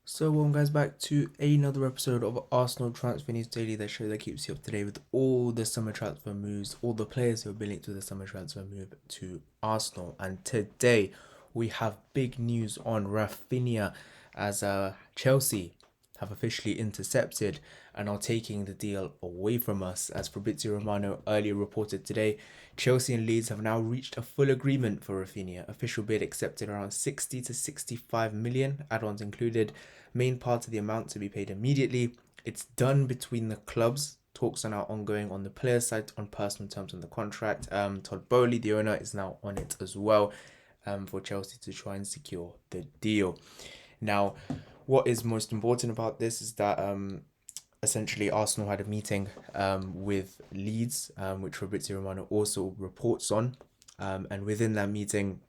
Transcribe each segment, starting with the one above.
So welcome guys back to another episode of Arsenal Transfer News Daily, the show that keeps you up to date with all the summer transfer moves, all the players who have been linked to the summer transfer move to Arsenal. And today we have big news on Raphinha as Chelsea have officially intercepted and are taking the deal away from us. As Fabrizio Romano earlier reported today, Chelsea and Leeds have now reached a full agreement for Raphinha. Official bid accepted around 60 to 65 million, add-ons included. Main part of the amount to be paid immediately. It's done between the clubs. Talks are now ongoing on the player side on personal terms on the contract. Todd Bowley, the owner, is now on it as well for Chelsea to try and secure the deal. Now, what is most important about this is that essentially Arsenal had a meeting with Leeds, which Fabrizio Romano also reports on. And within that meeting,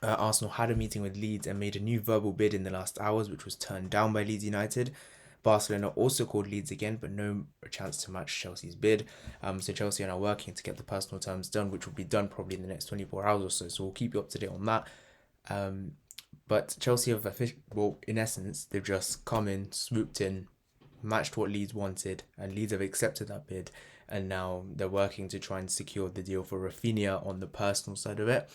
Arsenal had a meeting with Leeds and made a new verbal bid in the last hours, which was turned down by Leeds United. Barcelona also called Leeds again, but no chance to match Chelsea's bid. So Chelsea are now working to get the personal terms done, which will be done probably in the next 24 hours or so. So we'll keep you up to date on that. But Chelsea have, well, in essence, they've just come in, swooped in, matched what Leeds wanted, and Leeds have accepted that bid. And now they're working to try and secure the deal for Raphinha on the personal side of it.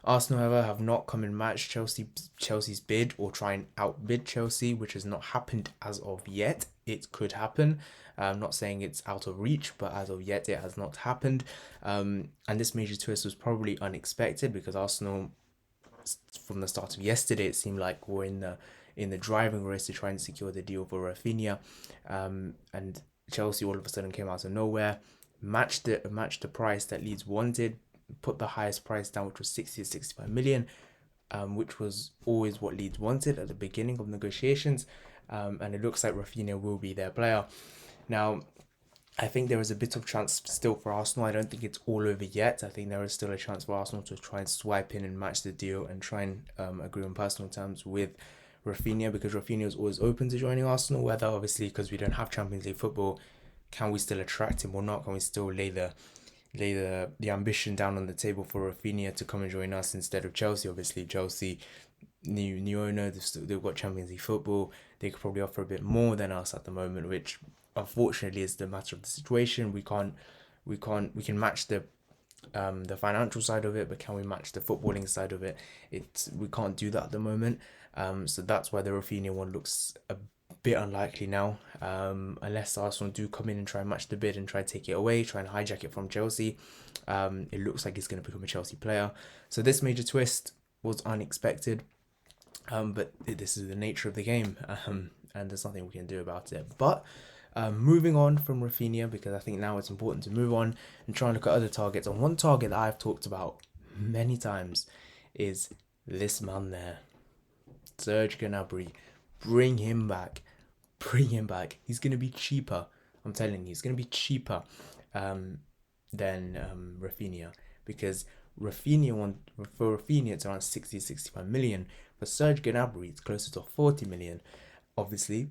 Arsenal, however, have not come and matched Chelsea's bid or try and outbid Chelsea, which has not happened as of yet. It could happen. I'm not saying it's out of reach, but as of yet, it has not happened. And this major twist was probably unexpected because Arsenal, from the start of yesterday, it seemed like were in the driving race to try and secure the deal for Raphinha, and Chelsea all of a sudden came out of nowhere, matched the price that Leeds wanted, put the highest price down, which was 60 to 65 million, which was always what Leeds wanted at the beginning of negotiations, and it looks like Raphinha will be their player. Now, I think there is a bit of chance still for Arsenal. I don't think it's all over yet. I think there is still a chance for Arsenal to try and swipe in and match the deal and try and agree on personal terms with Raphinha, because Raphinha is always open to joining Arsenal. Whether obviously because we don't have Champions League football, can we still attract him or not? Can we still lay the ambition down on the table for Raphinha to come and join us instead of Chelsea? Obviously, Chelsea new owner, they've got Champions League football. They could probably offer a bit more than us at the moment, which unfortunately is the matter of the situation. We can match the financial side of it, but can we match the footballing side of it? We can't do that at the moment. So that's why the Raphinha one looks a bit unlikely now. Unless Arsenal do come in and try and match the bid and try and take it away, try and hijack it from Chelsea. It looks like he's going to become a Chelsea player. So this major twist was unexpected. But this is the nature of the game, and there's nothing we can do about it. But moving on from Raphinha, because I think now it's important to move on and try and look at other targets. And one target that I've talked about many times is this man there, Serge Gnabry. Bring him back. Bring him back. He's going to be cheaper. I'm telling you, he's going to be cheaper than Raphinha, because for Raphinha it's around 60 to 65 million. For Serge Gnabry it's closer to 40 million. Obviously,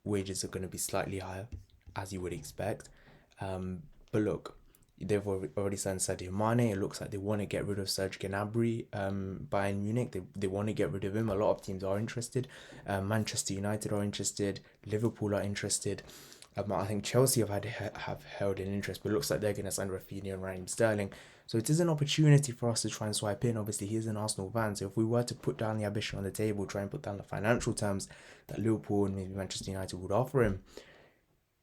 wages are going to be slightly higher, as you would expect. But look, they've already signed Sadio Mane. It looks like they want to get rid of Serge Gnabry. Bayern Munich, they want to get rid of him. A lot of teams are interested. Manchester United are interested. Liverpool are interested. I think Chelsea have held an interest, but it looks like they're going to sign Raphinha and Raheem Sterling. So it is an opportunity for us to try and swipe in. Obviously, he's an Arsenal fan, so if we were to put down the ambition on the table, try and put down the financial terms that Liverpool and maybe Manchester United would offer him,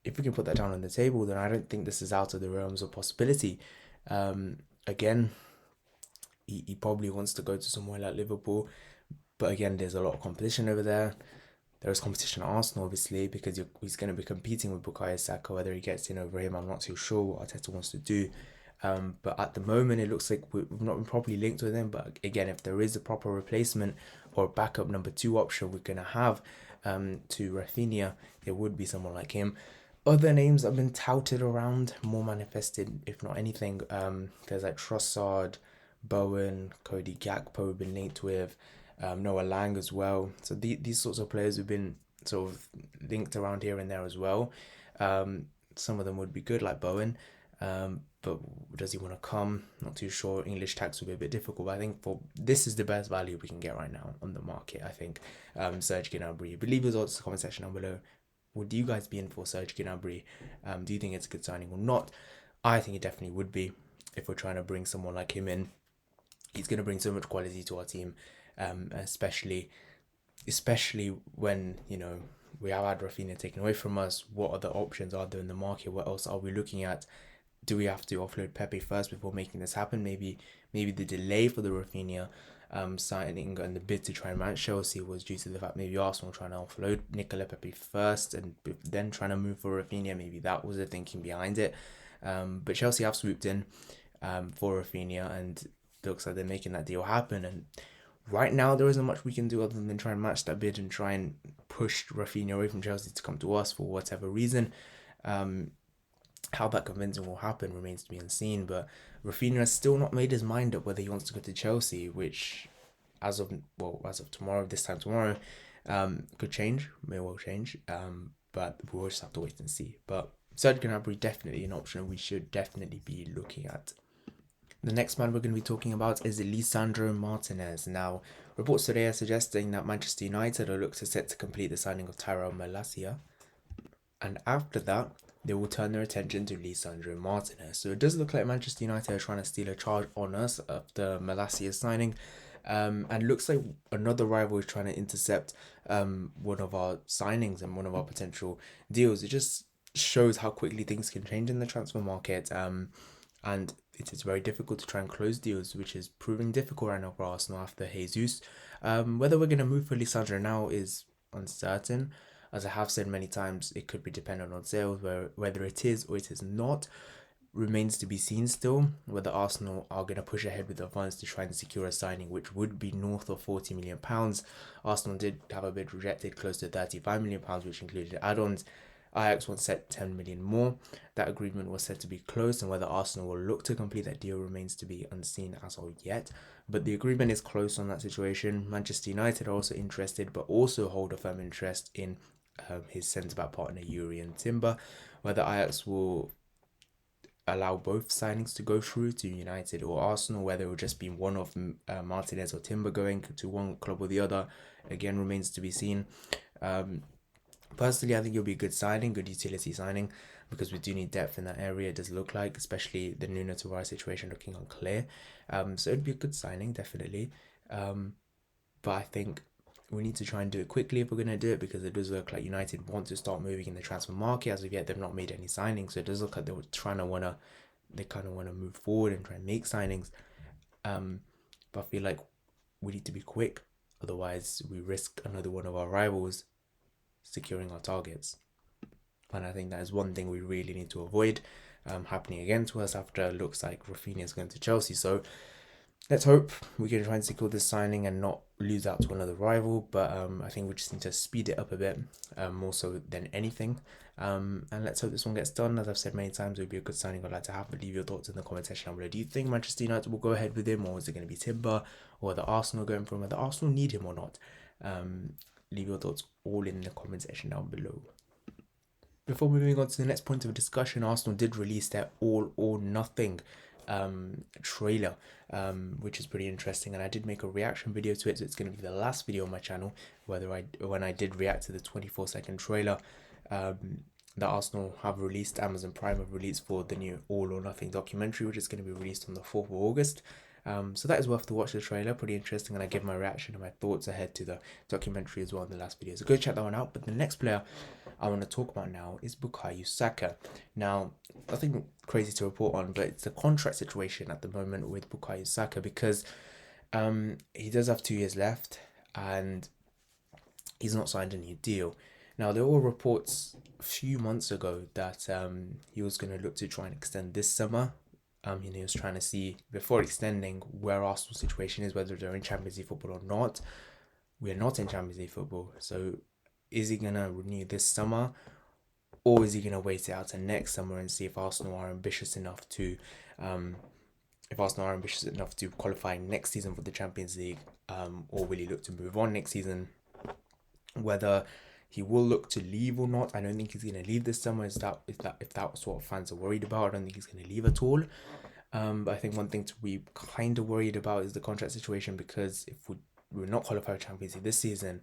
if we can put that down on the table, then I don't think this is out of the realms of possibility. Again, he probably wants to go to somewhere like Liverpool, but again, there's a lot of competition over there. There is competition at Arsenal, obviously, because he's going to be competing with Bukayo Saka. Whether he gets in over him, I'm not too sure what Arteta wants to do. But at the moment, it looks like we've not been properly linked with him. But again, if there is a proper replacement or backup number two option we're going to have to Raphinha, it would be someone like him. Other names have been touted around, more manifested, if not anything. There's like Trossard, Bowen, Cody Gakpo have been linked with, Noah Lang as well. So these sorts of players have been sort of linked around here and there as well. Some of them would be good, like Bowen. But does he want to come? Not too sure. English tax will be a bit difficult, but I think for this is the best value we can get right now on the market. I think Serge Gnabry. Leave your thoughts in the comment section down below. Would you guys be in for Serge Gnabry? Do you think it's a good signing or not? I think it definitely would be if we're trying to bring someone like him in. He's going to bring so much quality to our team, especially when we have had Raphinha taken away from us. What other options are there in the market? What else are we looking at? Do we have to offload Pepe first before making this happen? Maybe the delay for the Raphinha signing and the bid to try and match Chelsea was due to the fact maybe Arsenal trying to offload Nicola Pepe first and then trying to move for Raphinha. Maybe that was the thinking behind it. But Chelsea have swooped in for Raphinha, and it looks like they're making that deal happen. And right now, there isn't much we can do other than try and match that bid and try and push Raphinha away from Chelsea to come to us for whatever reason. How that convincing will happen remains to be unseen, but Raphinha has still not made his mind up whether he wants to go to Chelsea, which as of tomorrow, this time tomorrow, could change, may well change, but we'll just have to wait and see. But Serge Gnabry definitely an option we should definitely be looking at. The next man we're going to be talking about is Lisandro Martinez. Now, reports today are suggesting that Manchester United are set to complete the signing of Tyrell Malacia, and after that, they will turn their attention to Lisandro Martinez. So it does look like Manchester United are trying to steal a charge on us after Malacia's signing. And looks like another rival is trying to intercept one of our signings and one of our potential deals. It just shows how quickly things can change in the transfer market. And it is very difficult to try and close deals, which is proving difficult right now for Arsenal after Jesus. Whether we're going to move for Lisandro now is uncertain. As I have said many times, it could be dependent on sales, whether it is or it is not remains to be seen still, whether Arsenal are going to push ahead with the funds to try and secure a signing which would be north of £40 million. Arsenal did have a bid rejected close to £35 million, which included add-ons. Ajax once set 10 million more. That agreement was said to be closed, and whether Arsenal will look to complete that deal remains to be unseen as of yet. But the agreement is close on that situation. Manchester United are also interested, but also hold a firm interest in his centre-back partner Yuri Timber. Whether Ajax will allow both signings to go through to United or Arsenal, whether it will just be one of Martinez or Timber going to one club or the other, again remains to be seen. Personally, I think it'll be a good signing, good utility signing, because we do need depth in that area. It does look like, especially the Nuno Tavares situation looking unclear. So it'd be a good signing, definitely. But I think we need to try and do it quickly if we're going to do it, because it does look like United want to start moving in the transfer market. As of yet, they've not made any signings, so it does look like they kind of want to move forward and try and make signings. But I feel like we need to be quick, otherwise we risk another one of our rivals securing our targets. And I think that is one thing we really need to avoid happening again to us after it looks like Raphinha is going to Chelsea. So let's hope we can try and secure this signing and not lose out to another rival. But I think we just need to speed it up a bit, more so than anything. And let's hope this one gets done. As I've said many times, it would be a good signing I'd like to have. But leave your thoughts in the comment section down below. Do you think Manchester United will go ahead with him, or is it going to be Timber, or the Arsenal going for him, whether Arsenal need him or not? Leave your thoughts all in the comment section down below. Before moving on to the next point of discussion, Arsenal did release their all or nothing trailer, which is pretty interesting, and I did make a reaction video to it, so it's going to be the last video on my channel when I did react to the 24-second trailer that Arsenal have released. Amazon Prime have released for the new All or Nothing documentary, which is going to be released on the 4th of August. So that is worth to watch the trailer, pretty interesting, and I give my reaction and my thoughts ahead to the documentary as well in the last video, so go check that one out. But the next player I want to talk about now is Bukayo Saka. Now, nothing crazy to report on, but it's a contract situation at the moment with Bukayo Saka, because he does have 2 years left and he's not signed a new deal. Now, there were reports a few months ago that he was going to look to try and extend this summer. He was trying to see, before extending, where Arsenal's situation is, whether they're in Champions League football or not. We're not in Champions League football, so is he going to renew this summer, or is he going to wait it out to next summer and see if Arsenal are ambitious enough to qualify next season for the Champions League, or will he look to move on next season? Whether he will look to leave or not. I don't think he's gonna leave this summer. If that's what fans are worried about, I don't think he's gonna leave at all. But I think one thing to be kind of worried about is the contract situation, because if we're not qualified for Champions League this season,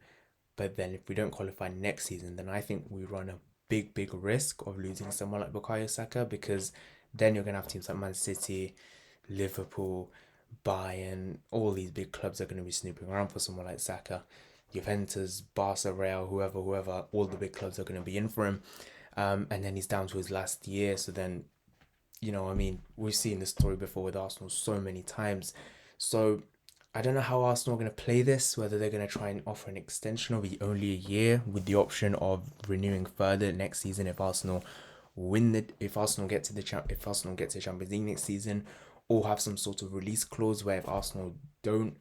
but then if we don't qualify next season, then I think we run a big risk of losing someone like Bukayo Saka, because then you're gonna have teams like Man City, Liverpool, Bayern, all these big clubs are gonna be snooping around for someone like Saka. Juventus, Barca, Real, whoever, all the big clubs are gonna be in for him. And then he's down to his last year, so then I mean, we've seen this story before with Arsenal so many times. So I don't know how Arsenal are going to play this, whether they're going to try and offer an extension of only a year with the option of renewing further next season if Arsenal get to the Champions League next season, or have some sort of release clause where if Arsenal don't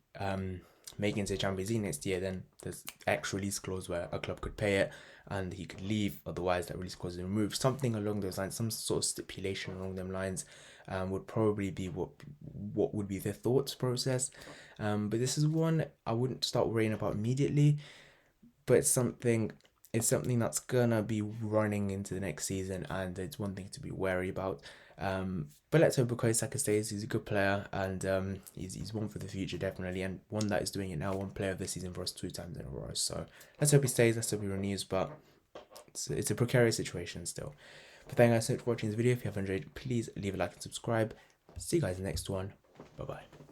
make it into the Champions League next year, then there's X release clause where a club could pay it and he could leave. Otherwise, that release clause is removed. Something along those lines, some sort of stipulation along them lines, would probably be what would be the thoughts process. But this is one I wouldn't start worrying about immediately. But it's something that's gonna be running into the next season, and it's one thing to be wary about. But let's hope Bukayo Saka stays. He's a good player, and he's one for the future definitely, and one that is doing it now. One player of the season for us 2 times in a row. So let's hope he stays. Let's hope he renews. But it's a precarious situation still. But thank you guys so much for watching this video. If you have enjoyed, please leave a like and subscribe. See you guys in the next one. Bye bye.